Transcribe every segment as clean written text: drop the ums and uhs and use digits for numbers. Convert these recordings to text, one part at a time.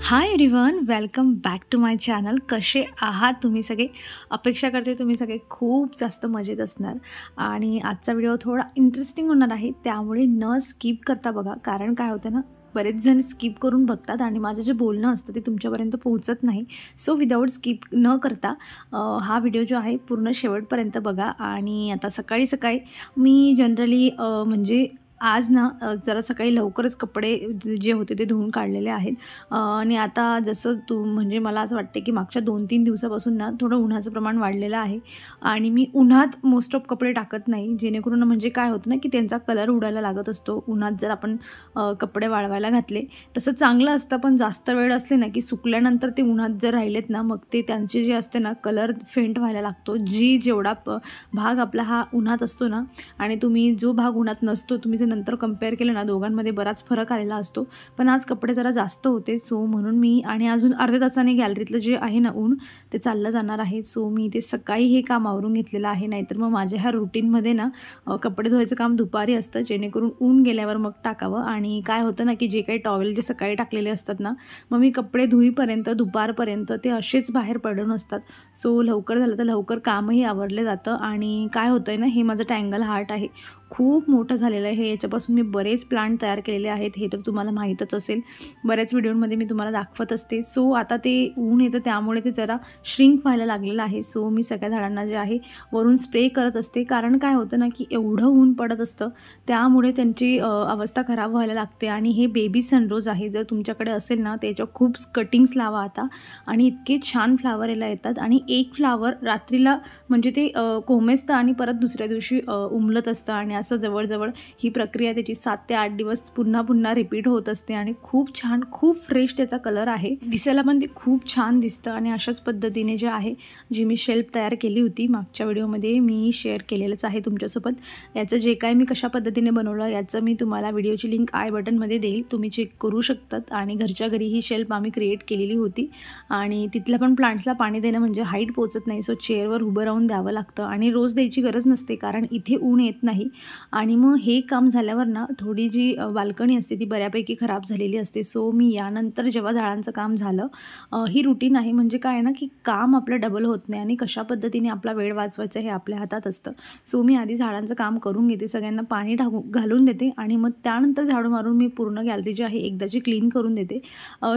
High everyone, welcome back to my channel. कसे आहात तुम्ही सगळे? अपेक्षा करते तुम्ही सगळे खूप जास्त मजेत असणार. आणि आजचा व्हिडिओ थोडा इंटरेस्टिंग होणार आहे, त्यामुळे न स्किप करता बघा. कारण काय होतं ना, बरेच जण स्किप करून बघतात आणि माझं जे बोलणं असतं ते तुमच्यापर्यंत पोहोचत नाही. सो विदाऊट स्किप न करता हा व्हिडिओ जो आहे पूर्ण शेवटपर्यंत बघा. आणि आता सकाळी सकाळी मी जनरली म्हणजे आज ना जरा सकाळी लवकरच कपडे जे होते ते धुवून काढलेले आहेत. आणि आता जसं म्हणजे मला असं वाटते की मागच्या 2-3 दिवसापासून ना थोडं उन्हाचं प्रमाण वाढलेलं आहे आणि मी उन्हात मोस्ट ऑफ कपडे टाकत नाही, जेणेकरून म्हणजे काय होतं ना की त्यांचा कलर उडायला लागत असतो उन्हात जर आपण कपडे वाळवायला घातले. तसं चांगलं असतं, पण जास्त वेळ असले ना की सुकल्यानंतर ते उन्हात जर राहिलेत ना, मग ते त्यांचे जे असते ना कलर फेंट व्हायला लागतो. जेवढा भाग आपला हा उन्हात असतो ना आणि तुम्ही जो भाग उन्हात नसतो, तुम्ही जर नंतर कंपेअर केलं ना, दोघांमध्ये बराच फरक आलेला असतो. पण आज कपडे जरा जास्त होते, सो म्हणून मी आणि अजून अर्ध्या तासाने गॅलरीतलं जे आहे ना ऊन ते चाललं जाणार आहे. सो मी ते सकाळी हे काम आवरून घेतलेलं आहे. नाहीतर मग माझ्या ह्या रुटीनमध्ये ना कपडे धुवायचं काम दुपारी असतं, जेणेकरून ऊन गेल्यावर मग टाकावं. आणि काय होतं ना की जे काही टॉवेल जे सकाळी टाकलेले असतात ना, मग मी कपडे धुईपर्यंत दुपारपर्यंत ते असेच बाहेर पडून असतात. सो लवकर झालं तर लवकर कामही आवरलं जातं. आणि काय होतं आहे ना, हे माझं टँगल हार्ट आहे, खूप मोठं झालेलं आहे. याच्यापासून मी बरेच प्लांट तयार केलेले आहेत, हे तर तुम्हाला माहीतच असेल, बऱ्याच व्हिडिओमध्ये मी तुम्हाला दाखवत असते. सो आता ते ऊन येतं त्यामुळे ते जरा श्रिंक व्हायला लागलेलं आहे. सो मी सगळ्या झाडांना जे आहे वरून स्प्रे करत असते. कारण काय होतं ना की एवढं ऊन पडत असतं, त्यामुळे त्यांची अवस्था खराब व्हायला लागते. आणि हे बेबी सनरोज आहे, जर तुमच्याकडे असेल ना त्याच्या खूप कटिंग्स लावा आता, आणि इतके छान फ्लावर यायला येतात. आणि एक फ्लावर रात्रीला म्हणजे ते कोमेजतं आणि परत दुसऱ्या दिवशी उमलत असतं. आणि असं जवळजवळ ही प्रक्रिया त्याची 7 ते 8 दिवस पुन्हा रिपीट होत असते. आणि खूप छान, खूप फ्रेश त्याचा कलर आहे, दिसायला पण ते खूप छान दिसतं. आणि अशाच पद्धतीने जे आहे, जी मी शेल्फ तयार केली होती मागच्या व्हिडिओमध्ये मी शेअर केलेलंच आहे तुमच्यासोबत. याचं जे काय मी कशा पद्धतीने बनवलं याचं मी तुम्हाला व्हिडिओची लिंक आय बटनमध्ये देईल, तुम्ही चेक करू शकतात. आणि घरच्या घरी ही शेल्फ आम्ही क्रिएट केलेली होती. आणि तिथल्या पण प्लांट्सला पाणी देणं म्हणजे हाईट पोचत नाही, सो चेअरवर उभं राहून द्यावं लागतं. आणि रोज द्यायची गरज नसते, कारण इथे ऊन येत नाही. आणि मग हे काम झाल्यावर ना थोडी जी बाल्कनी असते ती बऱ्यापैकी खराब झालेली असते. सो मी यानंतर जेव्हा झाडांचं काम झालं, ही रुटीन आहे, म्हणजे काय ना की काम आपलं डबल होत नाही आणि कशा पद्धतीने आपला वेळ वाचवायचा हे आपल्या हातात असतं. सो मी आधी झाडांचं काम करून घेते, सगळ्यांना पाणी घालून देते आणि मग त्यानंतर झाडू मारून मी पूर्ण गॅलरी जी आहे एकदाची क्लीन करून देते.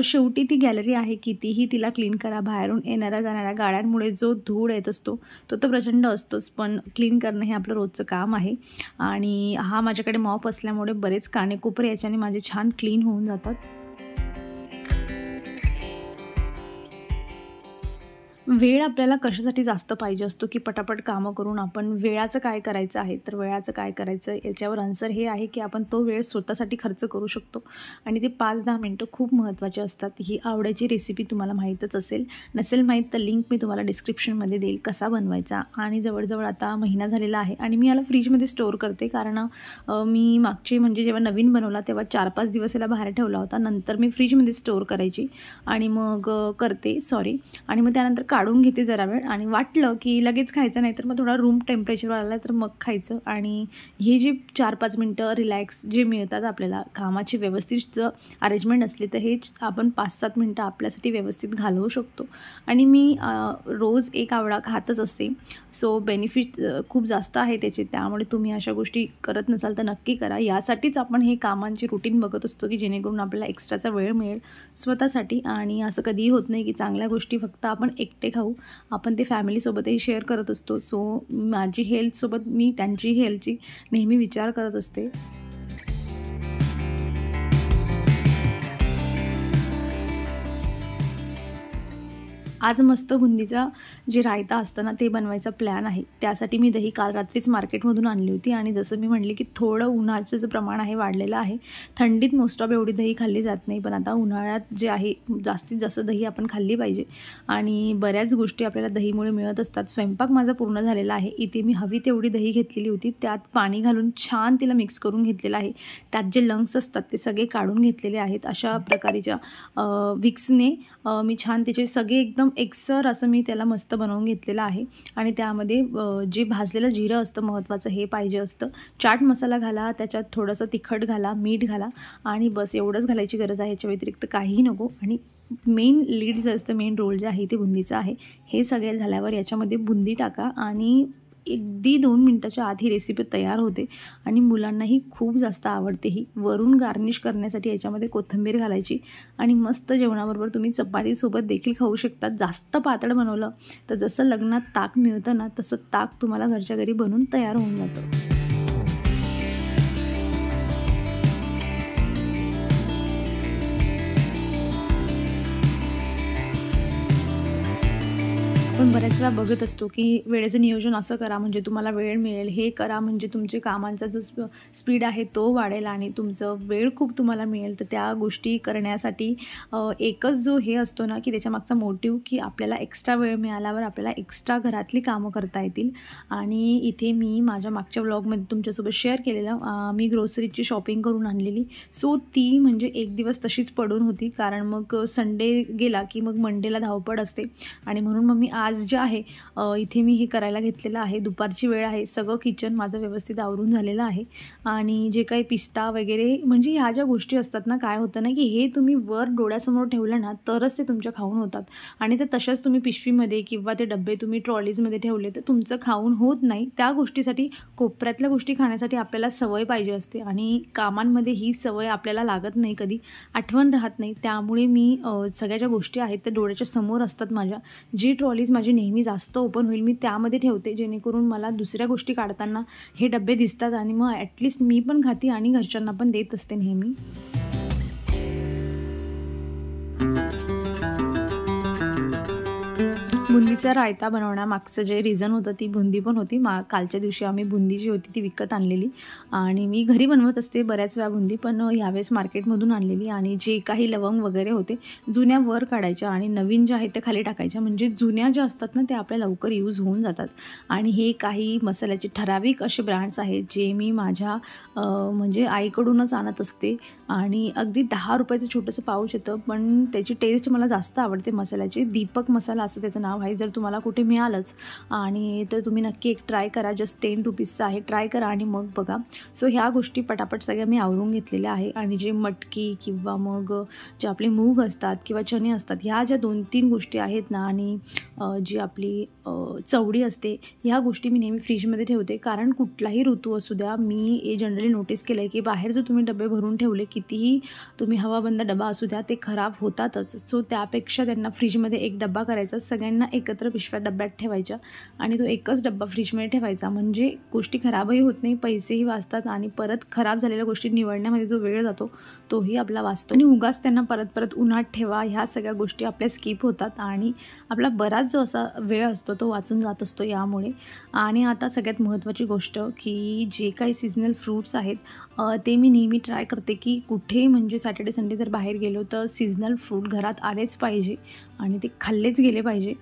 शेवटी ती गॅलरी आहे, कितीही तिला क्लीन करा, बाहेरून येणाऱ्या जाणाऱ्या गाड्यांमुळे जो धूळ येत असतो तो तर प्रचंड असतोच, पण क्लीन करणं हे आपलं रोजचं काम आहे. आणि हा माझ्याकडे मॉप असल्यामुळे बरेच कानेकोपरे याच्याने माझे छान क्लीन होऊन जातात. वेळ आपल्याला कशासाठी जास्त पाहिजे असतो की पटापट कामं करून आपण वेळाचं काय करायचं आहे, तर वेळाचं काय करायचं याच्यावर आन्सर हे आहे की आपण तो वेळ स्वतःसाठी खर्च करू शकतो. आणि ते 5-10 मिनटं खूप महत्त्वाचे असतात. ही आवड्याची रेसिपी तुम्हाला माहीतच असेल, नसेल माहीत तर लिंक मी तुम्हाला डिस्क्रिप्शनमध्ये देईल कसा बनवायचा. आणि जवळजवळ आता महिना झालेला आहे आणि मी याला फ्रीजमध्ये स्टोअर करते, कारण मी मागचे म्हणजे जेव्हा नवीन बनवला तेव्हा 4-5 दिवस याला बाहेर ठेवला होता, नंतर मी फ्रीजमध्ये स्टोअर करायची आणि मग आणि मग त्यानंतर काढून घेते जरा वेळ. आणि वाटलं की लगेच खायचं नाही तर मग थोडा रूम टेम्परेचरवर आला तर मग खायचं. आणि हे जे 4-5 मिनटं रिलॅक्स जे मिळतात आपल्याला, कामाची व्यवस्थित जर अरेंजमेंट असली तर हेच आपण 5-7 मिनटं आपल्यासाठी व्यवस्थित घालवू शकतो. आणि मी रोज एक आवळा खातच असते. सो बेनिफिट खूप जास्त आहे त्याचे, त्यामुळे तुम्ही अशा गोष्टी करत नसाल तर नक्की करा. यासाठीच आपण हे कामांची रुटीन बघत असतो की जेणेकरून आपल्याला एक्स्ट्राचा वेळ मिळेल स्वतःसाठी. आणि असं कधीही होत नाही की चांगल्या गोष्टी फक्त आपण एकटे खाऊ, आपण ते फॅमिलीसोबतही शेअर करत असतो. सो माझी हेल्थसोबत मी त्यांची हेल्थची नेहमी विचार करत असते. आज मस्त बुंदीचा जे रायता असतं ना ते बनवायचा प्लॅन आहे. त्यासाठी मी दही काल रात्रीच मार्केटमधून आणली होती. आणि जसं मी म्हणले की थोडं उन्हाचं जे प्रमाण आहे वाढलेलं आहे, थंडीत मोस्ट ऑफ एवढी दही खाल्ली जात नाही, पण आता उन्हाळ्यात जे आहे जास्तीत जास्त दही आपण खाल्ली पाहिजे. आणि बऱ्याच गोष्टी आपल्याला दहीमुळे मिळत असतात. स्वयंपाक माझा पूर्ण झालेला आहे. इथे मी हवी तेवढी दही घेतलेली होती, त्यात पाणी घालून छान तिला मिक्स करून घेतलेलं आहे. त्यात जे लंग्स असतात ते सगळे काढून घेतलेले आहेत. अशा प्रकारेच्या विक्सने मी छान त्याचे सगळे एकदम एकसर असं मी त्याला मस्त बनवून घेतलेलं आहे. आणि त्यामध्ये जे भाजलेलं जिरं असतं महत्त्वाचं, हे पाहिजे असतं. चाट मसाला घाला, त्याच्यात थोडंसं तिखट घाला, मीठ घाला आणि बस एवढंच घालायची गरज आहे. याच्या व्यतिरिक्त काहीही नको. आणि मेन लीड जे असतं, मेन रोल जे आहे ते बुंदीचं आहे. हे सगळे झाल्यावर याच्यामध्ये बुंदी टाका आणि अगदी 2 मिनिटाच्या आत ही रेसिपी तयार होते आणि मुलांनाही खूप जास्त आवडते ही. वरून गार्निश करण्यासाठी याच्यामध्ये कोथिंबीर घालायची आणि मस्त जेवणाबरोबर तुम्ही चपातीसोबत देखील खाऊ शकता. जास्त पातळ बनवलं तर जसं लग्नात ताक मिळतं ना, तसं ताक तुम्हाला घरच्या घरी बनवून तयार होऊन जातं. आपण बऱ्याच वेळा बघत असतो की वेळेचं नियोजन असं करा म्हणजे तुम्हाला वेळ मिळेल, हे करा म्हणजे तुमचे कामांचा जो स्पीड आहे तो वाढेल आणि तुमचं वेळ खूप तुम्हाला मिळेल. तर त्या गोष्टी करण्यासाठी एकच जो हे असतो ना की त्याच्यामागचा मोटिव्ह की आपल्याला एक्स्ट्रा वेळ मिळाल्यावर आपल्याला एक्स्ट्रा घरातली कामं करता येतील. आणि इथे मी माझ्या मागच्या व्लॉगमध्ये तुमच्यासोबत शेअर केलेलं मी ग्रोसरीची शॉपिंग करून आणलेली. सो ती म्हणजे एक दिवस तशीच पडून होती, कारण मग संडे गेला की मग मंडेला धावपळ असते आणि म्हणून मग मी आज जे आहे इथे मी हे करायला घेतलेलं आहे. दुपारची वेळ आहे, सगळं किचन माझं व्यवस्थित आवरून झालेलं आहे आणि जे काही पिस्ता वगैरे म्हणजे ह्या ज्या गोष्टी असतात ना, काय होतं ना की हे तुम्ही वर डोळ्यासमोर ठेवलं ना तरच ते तुमच्या खाऊन होतात आणि ते तशाच तुम्ही पिशवीमध्ये किंवा ते डब्बे तुम्ही ट्रॉलीजमध्ये ठेवले तर तुमचं खाऊन होत नाही. त्या गोष्टीसाठी कोपऱ्यातल्या गोष्टी खाण्यासाठी आपल्याला सवय पाहिजे असते आणि कामांमध्ये ही सवय आपल्याला लागत नाही, कधी आठवण राहत नाही. त्यामुळे मी सगळ्या ज्या गोष्टी आहेत त्या डोळ्याच्या समोर असतात माझ्या. जी ट्रॉलीज माझी नेहमी जास्त ओपन होईल मी त्यामध्ये ठेवते, जेणेकरून मला दुसऱ्या गोष्टी काढताना हे डब्बे दिसतात आणि मग ॲटलिस्ट मी पण खाते आणि घरच्यांना पण देत असते नेहमी. बुंदीचा रायता बनवण्यामागचं जे रिझन होतं ती बुंदी पण होती. कालच्या दिवशी आम्ही बुंदी जी होती ती विकत आणलेली आणि मी घरी बनवत असते बऱ्याच वेळा बुंदी, पण ह्यावेळेस मार्केटमधून आणलेली. आणि जे काही लवंग वगैरे होते जुन्या वर काढायच्या आणि नवीन ज्या आहेत त्या खाली टाकायच्या, म्हणजे जुन्या ज्या असतात ना त्या आपल्या लवकर यूज होऊन जातात. आणि हे काही मसाल्याचे ठराविक असे ब्रँड्स आहेत जे मी माझ्या म्हणजे आईकडूनच आणत असते आणि अगदी 10 रुपयाचं छोटंसं पाऊच येतं, पण त्याची टेस्ट मला जास्त आवडते मसाल्याची. दीपक मसाला असं त्याचं नाव आहे. जर तुम्हाला कुठे मिळालंच आणि तर तुम्ही नक्की एक ट्राय करा. जस्ट 10 रुपीजचं आहे, ट्राय करा आणि मग बघा. सो ह्या गोष्टी पटापट सगळ्या मी आवरून घेतलेल्या आहे. आणि जे मटकी किंवा मग जे आपले मूग असतात किंवा चणे असतात, ह्या ज्या 2-3 गोष्टी आहेत ना आणि जी आपली चवडी असते, ह्या गोष्टी मी नेहमी फ्रीजमध्ये ठेवते. कारण कुठलाही ऋतू असू द्या, मी हे जनरली नोटीस केलं आहे की बाहेर जर तुम्ही डबे भरून ठेवले, कितीही तुम्ही हवाबंद डबा असू द्या, ते खराब होतातच. सो त्यापेक्षा त्यांना फ्रीजमध्ये एक डब्बा करायचा, सगळ्यांना एकत्र पिशव्या डब्यात ठेवायच्या आणि तो एकच डब्बा फ्रीजमध्ये ठेवायचा, म्हणजे गोष्टी खराबही होत नाही, पैसेही वाचतात आणि परत खराब झालेल्या गोष्टी निवडण्यामध्ये जो वेळ जातो तोही आपला वाचतो. आणि उगाच त्यांना परत परत उन्हात ठेवा, ह्या सगळ्या गोष्टी आपल्या स्किप होतात आणि आपला बराच जो असा वेळ असतो तो वाचून जात असतो यामुळे. आणि आता सगळ्यात महत्त्वाची गोष्ट की जे काही सीझनल फ्रूट्स आहेत ते मी नेहमी ट्राय करते की कुठे म्हणजे सॅटर्डे संडे जर बाहेर गेलो तर सीझनल फ्रूट घरात आलेच पाहिजे आणि ते खाल्लेच गेले पाहिजे.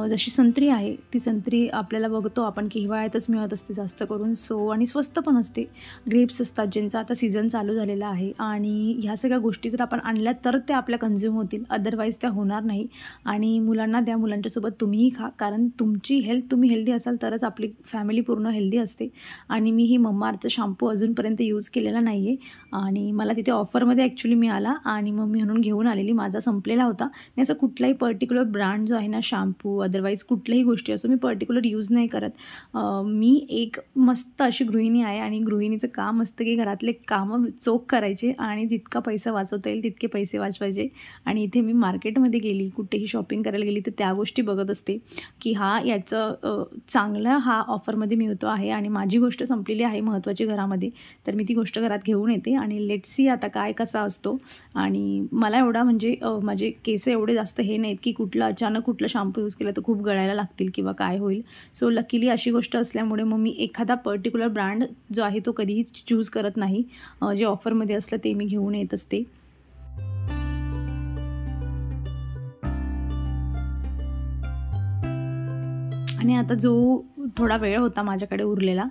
जशी संत्री आहे, ती संत्री आपल्याला बघतो आपण की हिवाळ्यातच मिळत असते जास्त करून. सो आणि स्वस्त पण असते. ग्रेप्स असतात ज्यांचा आता सीझन चालू झालेला आहे आणि ह्या सगळ्या गोष्टी जर आपण आणल्या तर त्या आपल्या कन्झ्युम होतील, अदरवाईज त्या होणार नाही. आणि मुलांना द्या, मुलांच्यासोबत तुम्हीही खा, कारण तुमची हेल्थ तुम्ही हेल्दी असाल तरच आपली फॅमिली पूर्ण हेल्दी असते. आणि मी ही मम्माअर्थचा शॅम्पू अजूनपर्यंत यूज केलेला नाही आहे आणि मला तिथे ऑफरमध्ये ॲक्च्युली मिळाला आणि मग मी म्हणून घेऊन आलेली. माझा संपलेला होता. मी असं कुठलाही पर्टिक्युलर ब्रँड जो आहे ना, शॅम्पू अदरवाईज कुठल्याही गोष्टी असो मी पर्टिक्युलर यूज नाही करत. मी एक मस्त अशी गृहिणी आहे आणि गृहिणीचं काम असतं की घरातले कामं चोख करायचे आणि जितका पैसा वाचवता येईल तितके पैसे वाचवायचे. आणि इथे मी मार्केटमध्ये गेली, कुठेही शॉपिंग करायला गेली तर त्या गोष्टी बघत असते की याचं चांगलं हा ऑफरमध्ये मिळतो आहे आणि माझी गोष्ट संपलेली आहे महत्त्वाची घरामध्ये, तर मी ती गोष्ट घरात घेऊन येते. आणि लेट्स सी आता काय कसा असतो. आणि मला एवढा म्हणजे माझे केस एवढे जास्त हे नाहीत की अचानक कुठलं शॅम्पू यूज केलं तर खूप गळायला लागतील किंवा काय होईल. सो लकीली अशी गोष्ट असल्यामुळे मग मी एखादा पर्टिक्युलर ब्रँड जो आहे तो कधीही चूज करत नाही. जे ऑफरमध्ये असलं ते मी घेऊन येत असते. आणि आता जो थोडा वेळ होता माझ्याकडे उरलेला.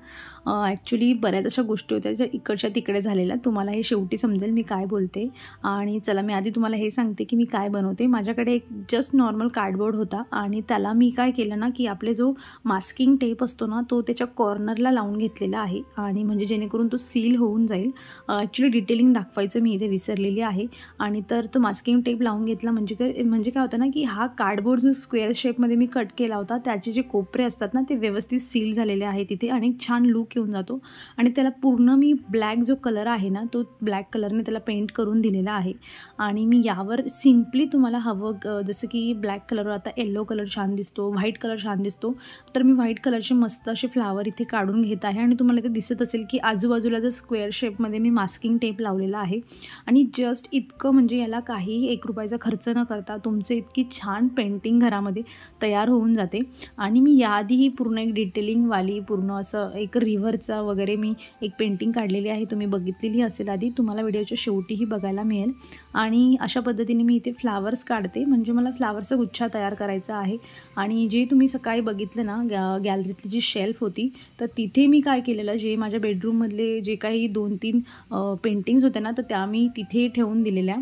ॲक्च्युली बऱ्याच अशा गोष्टी होत्या ज्या इकडच्या तिकडे झालेल्या. तुम्हाला हे शेवटी समजेल मी काय बोलते. आणि चला मी आधी तुम्हाला हे सांगते की मी काय बनवते. माझ्याकडे एक जस्ट नॉर्मल कार्डबोर्ड होता आणि त्याला मी काय केलं ना की आपले जो मास्किंग टेप असतो ना तो त्याच्या कॉर्नरला लावून घेतलेला आहे आणि म्हणजे जेणेकरून तो सील होऊन जाईल. ॲक्च्युली डिटेलिंग दाखवायचं मी इथे विसरलेली आहे. आणि तर तो मास्किंग टेप लावून घेतला म्हणजे काय होतं ना की हा कार्डबोर्ड जो स्क्वेअर शेपमध्ये मी कट केला होता त्याचे जे कोपरे असतात ना ते व्यवस्थित सील झालेले आहे तिथे आणि छान लुक येऊन जातो. आणि त्याला पूर्ण मी ब्लॅक जो कलर आहे ना तो ब्लॅक कलरने त्याला पेंट करून दिलेला आहे. आणि मी यावर सिम्पली तुम्हाला हवं जसं की ब्लॅक कलरवर आता येलो कलर छान दिसतो, व्हाईट कलर छान दिसतो, तर मी व्हाईट कलरचे मस्त असे फ्लावर इथे काढून घेत आहे. आणि तुम्हाला इथे दिसत असेल की आजूबाजूला जो स्क्वेअर शेपमध्ये मी मास्किंग टेप लावलेला आहे. आणि जस्ट इतकं म्हणजे याला काहीही 1 रुपयाचा खर्च न करता तुमचे इतकी छान पेंटिंग घरामध्ये तयार होऊन जाते. आणि मी याआधीही पूर्ण एक डिटेलिंगवाली पूर्ण असं एक रिव्हरचा वगैरे मी एक पेंटिंग काढलेली आहे. तुम्ही बघितलेली असेल आधी, तुम्हाला व्हिडिओच्या शेवटीही बघायला मिळेल. आणि अशा पद्धतीने मी इथे फ्लावर्स काढते म्हणजे मला फ्लावरचा गुच्छा तयार करायचा आहे. आणि जे तुम्ही सकाळी बघितलं ना गॅलरीतली जी शेल्फ होती तर तिथे मी काय केलेलं, जे माझ्या बेडरूममधले जे काही 2-3 पेंटिंग्स होत्या ना तर त्या मी तिथे ठेवून दिलेल्या.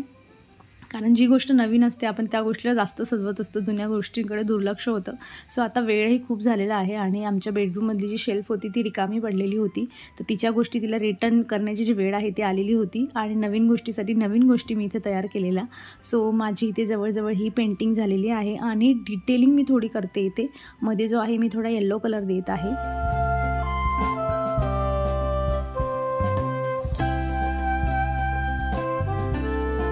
कारण जी गोष्ट नवीन असते आपण त्या गोष्टीला जास्त सजवत असतो, जुन्या गोष्टींकडे दुर्लक्ष होतं. सो आता वेळही खूप झालेला आहे आणि आमच्या बेडरूममधली जी शेल्फ होती ती रिकामी पडलेली होती. तर तिच्या गोष्टी तिला रिटर्न करण्याची जी वेळ आहे ती आलेली होती आणि नवीन गोष्टीसाठी नवीन गोष्टी मी इथे तयार केलेल्या. सो माझी इथे जवळजवळ ही पेंटिंग झालेली आहे आणि डिटेलिंग मी थोडी करते इथे. मध्ये जो आहे मी थोडा येलो कलर देत आहे.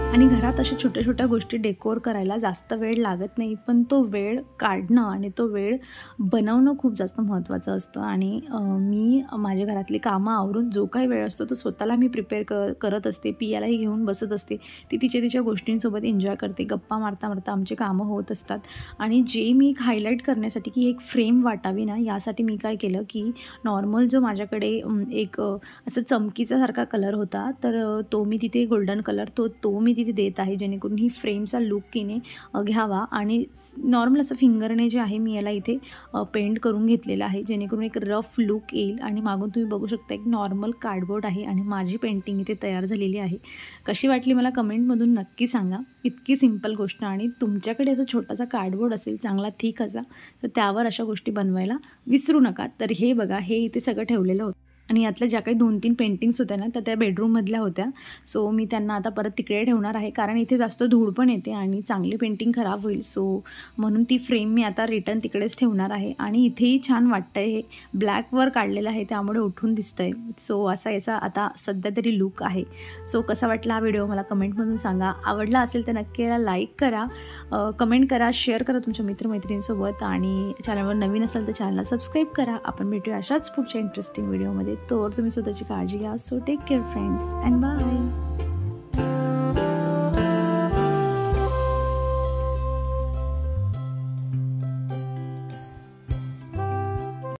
आणि घरात अशा छोट्या छोट्या गोष्टी डेकोर करायला जास्त वेळ लागत नाही, पण तो वेळ काढणं आणि तो वेळ बनवणं खूप जास्त महत्त्वाचं असतं. आणि मी माझ्या घरातली कामं आवरून जो काही वेळ असतो तो स्वतःला मी प्रिपेअर करत असते. पियालाही घेऊन बसत असते. ती तिच्या गोष्टींसोबत एन्जॉय करते. गप्पा मारता मारता आमची कामं होत असतात. आणि जे मी एक हायलाईट करण्यासाठी की एक फ्रेम वाटावी ना यासाठी मी काय केलं की नॉर्मल जो माझ्याकडे एक असं चमकीचा कलर होता तर तो मी तिथे गोल्डन कलर तो मी तिथे देत आहे जेणेकरून ही फ्रेमचा लुक तिने घ्यावा. आणि नॉर्मल असं फिंगरने जे आहे मी याला इथे पेंट करून घेतलेलं आहे जेणेकरून एक रफ लुक येईल. आणि मागून तुम्ही बघू शकता एक नॉर्मल कार्डबोर्ड आहे आणि माझी पेंटिंग इथे तयार झालेली आहे. कशी वाटली मला कमेंटमधून नक्की सांगा. इतकी सिंपल गोष्ट आणि तुमच्याकडे असं छोटासा कार्डबोर्ड असेल चांगला थिक असा तर त्यावर अशा गोष्टी बनवायला विसरू नका. तर हे बघा हे इथे सगळं ठेवलेलं होतं आणि यातल्या ज्या काही 2-3 पेंटिंग्स होत्या ना तर त्या बेडरूममधल्या होत्या. सो मी त्यांना आता परत तिकडे ठेवणार आहे कारण इथे जास्त धूळ पण येते आणि चांगली पेंटिंग खराब होईल. सो म्हणून ती फ्रेम मी आता रिटर्न तिकडेच ठेवणार आहे. आणि इथेही छान वाटतं आहे, हे ब्लॅकवर काढलेलं आहे त्यामुळे उठून दिसतं आहे. सो असा याचा आता सध्या तरी लुक आहे. सो कसा वाटला हा व्हिडिओ मला कमेंटमधून सांगा. आवडला असेल तर नक्की याला लाईक करा, कमेंट करा, शेअर करा तुमच्या मित्रमैत्रिणींसोबत. आणि चॅनलवर नवीन असाल तर चॅनलला सबस्क्राईब करा. आपण भेटूया अशाच पुढच्या इंटरेस्टिंग व्हिडिओमध्ये. तर तुम्ही स्वतःची काळजी घ्या. So take care friends and bye.